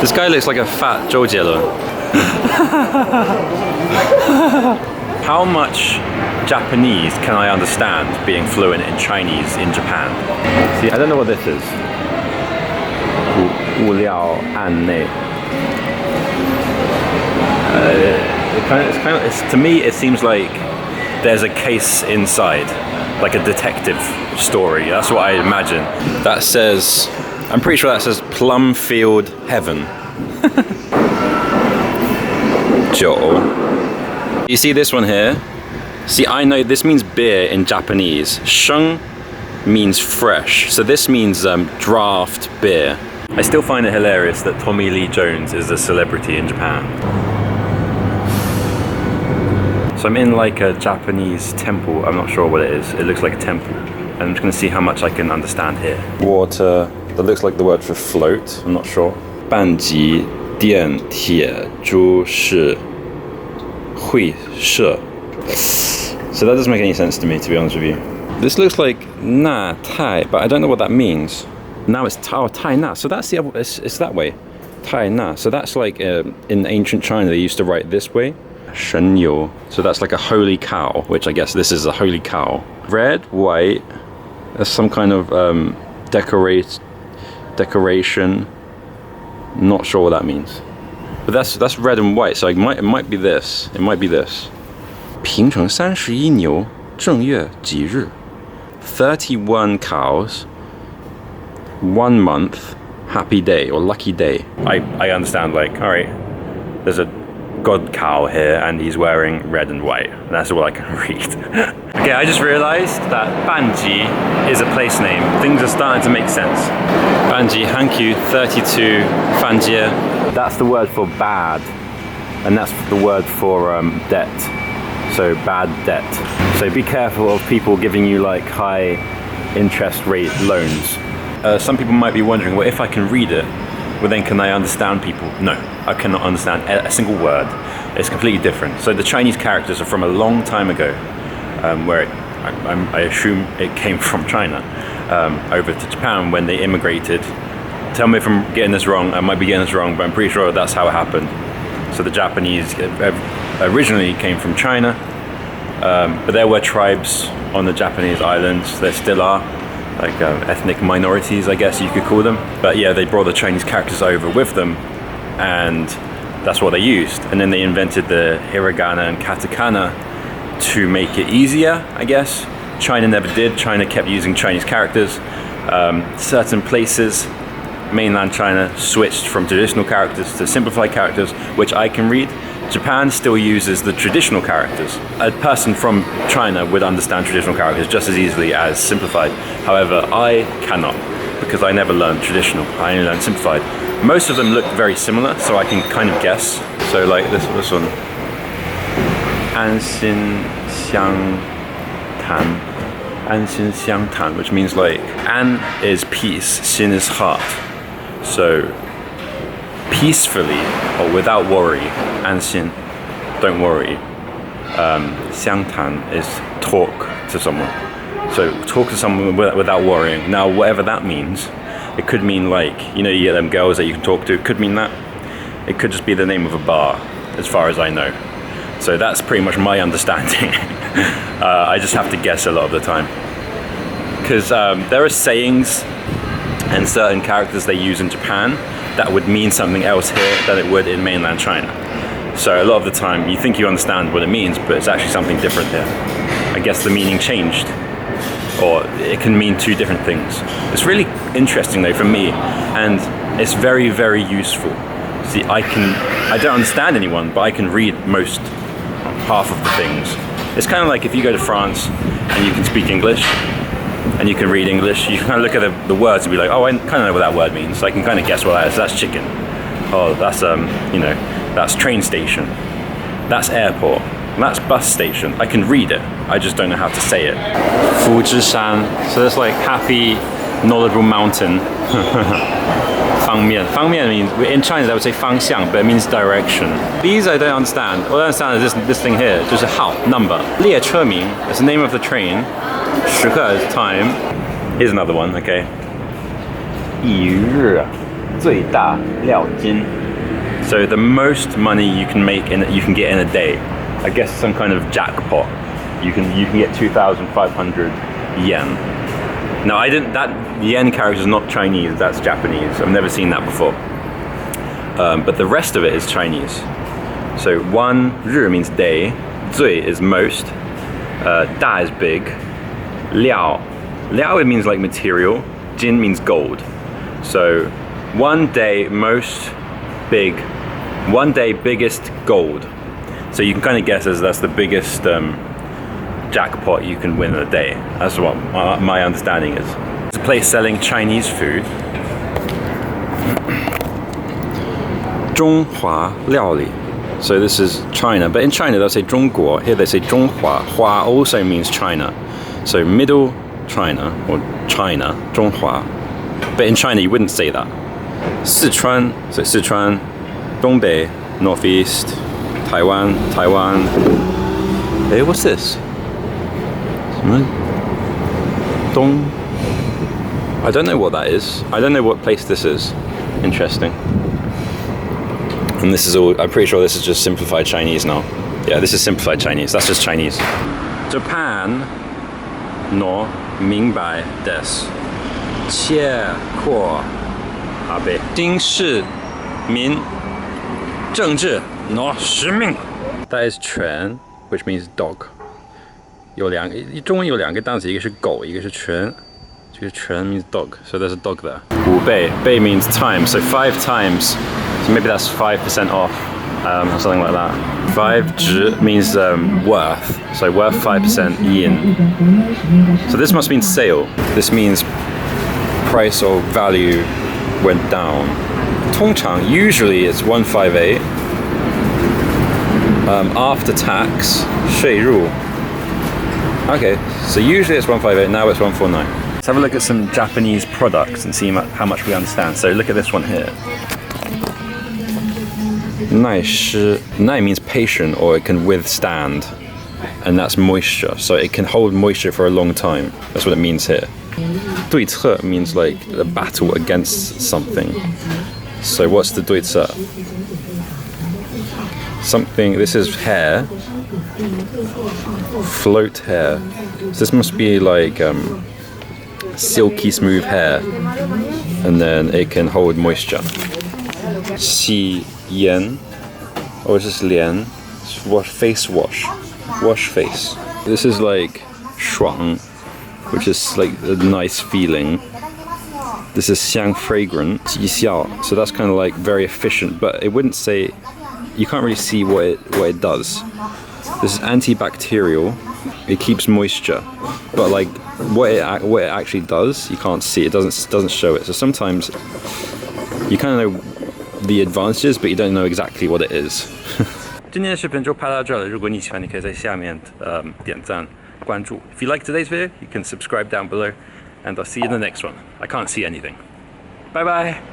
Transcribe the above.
This guy looks like a fat 周杰伦. How much Japanese can I understand being fluent in Chinese in Japan? See, I don't know what this is. 物料案内. To me, it seems like there's a case inside, like a detective story. That's what I imagine. That says, I'm pretty sure that says Plumfield Heaven. Joel. You see this one here? See, I know this means beer in Japanese. Sheng means fresh, so this means draft beer. I still find it hilarious that Tommy Lee Jones is a celebrity in Japan. So I'm in like a Japanese temple. I'm not sure what it is. It looks like a temple. And I'm just going to see how much I can understand here. Water. That looks like the word for float. I'm not sure. 半级电铁株式会社. So that doesn't make any sense to me, to be honest with you. This looks like na tai, but I don't know what that means. Now it's tai na. So that's the other. It's that way. Tai na. So that's like in ancient China they used to write this way. 神油. So that's like a holy cow, which I guess this is a holy cow. Red, white. That's some kind of decoration. Not sure what that means. But that's red and white, so it might be this. It might be this. 平成31牛正月几日? 31 cows. 1 month. Happy day or lucky day. I understand, like, alright, there's a god cow here and he's wearing red and white. That's all I can read. Okay, I just realized that Banji is a place name. Things are starting to make sense. Banji, Hankyu 32 Fanjie. That's the word for bad. And that's the word for debt. So bad debt. So be careful of people giving you like high interest rate loans. Some people might be wondering, well, if I can read it, well then can I understand people? No, I cannot understand a single word. It's completely different. So the Chinese characters are from a long time ago, where I assume it came from China, over to Japan when they immigrated. Tell me if I'm getting this wrong, I might be getting this wrong, but I'm pretty sure that's how it happened. So the Japanese originally came from China, but there were tribes on the Japanese islands, there still are, like ethnic minorities, I guess you could call them. But yeah, they brought the Chinese characters over with them, and that's what they used. And then they invented the hiragana and katakana to make it easier, I guess. China never did. China kept using Chinese characters. Certain places, mainland China, switched from traditional characters to simplified characters, which I can read. Japan still uses the traditional characters. A person from China would understand traditional characters just as easily as simplified. However, I cannot, because I never learned traditional. I only learned simplified. Most of them look very similar, so I can kind of guess. So like this one. 安心相谈. 安心相谈, which means like, an is peace, xin is heart. So peacefully or without worry, 安心, don't worry. 相谈 is talk to someone. So talk to someone without worrying. Now whatever that means, it could mean like, you know, you get them girls that you can talk to, it could mean that. It could just be the name of a bar, as far as I know. So that's pretty much my understanding. I just have to guess a lot of the time. Because there are sayings and certain characters they use in Japan that would mean something else here than it would in mainland China. So a lot of the time you think you understand what it means, but it's actually something different here. I guess the meaning changed, or it can mean two different things. It's really interesting though for me, and it's very, very useful. See, I don't understand anyone, but I can read half of the things. It's kind of like if you go to France and you can speak English, and you can read English, you can kind of look at the words and be like, oh, I kind of know what that word means. So I can kind of guess what that is. That's chicken. Oh, that's, that's train station. That's airport. That's bus station. I can read it. I just don't know how to say it. Fuzhishan. So that's like happy, knowledgeable mountain. 方面. 方面 means, in Chinese I would say 方向, but it means direction. These I don't understand. All I understand is this thing here, 就是号, number. 列车名 is the name of the train. 时刻 is time. Here's another one, okay. 一日最大料金. So the most money you can get in a day. I guess some kind of jackpot. You can get 2,500 yen. Now that yen character is not Chinese, that's Japanese. I've never seen that before. But the rest of it is Chinese. So 1 日 means day, 最 is most, 大 is big, 料it means like material, 金 means gold. So 1 day most big, 1 day biggest gold. So you can kind of guess as that's the biggest jackpot you can win in a day. That's what my understanding is. It's a place selling Chinese food. 中华料理. So this is China, but in China they'll say 中国. Here they say 中华. Hua also means China. So middle China or China, 中华. But in China you wouldn't say that. Sichuan, so Sichuan, 东北, northeast, Taiwan. Hey, what's this? Dong. I don't know what that is. I don't know what place this is. Interesting. And this is all, I'm pretty sure this is just simplified Chinese now. Yeah, this is simplified Chinese. That's just Chinese. Japan no 明白です。切括阿北。经市民政治 no 使命。That is 犬 which means dog. 中文有两个单词，一个是狗，一个是犬。这个犬 means dog, so there's a dog there. 五倍 means time, so 5 times. So maybe that's 5% off, or something like that. 5 值 means worth, so worth 5% yen. So this must mean sale. This means price or value went down. 通常 usually it's 158. After tax 税入. Okay, so usually it's 158, now it's 149. Let's have a look at some Japanese products and see how much we understand. So look at this one here. 耐湿, 耐 means patient or it can withstand, and that's moisture, so it can hold moisture for a long time. That's what it means here. 对策 means like a battle against something. So what's the 对策? Something, this is hair. Float hair. So this must be like silky smooth hair, and then it can hold moisture. 洗颜 or is this 脸? Face wash. Wash face. This is like 爽, which is like a nice feeling. This is 香 fragrant. 绩效. So that's kind of like very efficient, but it wouldn't say, you can't really see what it does. This is antibacterial. It keeps moisture, but like what it actually does, you can't see. It doesn't show it. So sometimes you kind of know the advantages, but you don't know exactly what it is. 今天的视频就拍到这了。如果你喜欢，你可以在下面点赞、关注。If you like today's video, you can subscribe down below, and I'll see you in the next one. I can't see anything. Bye bye.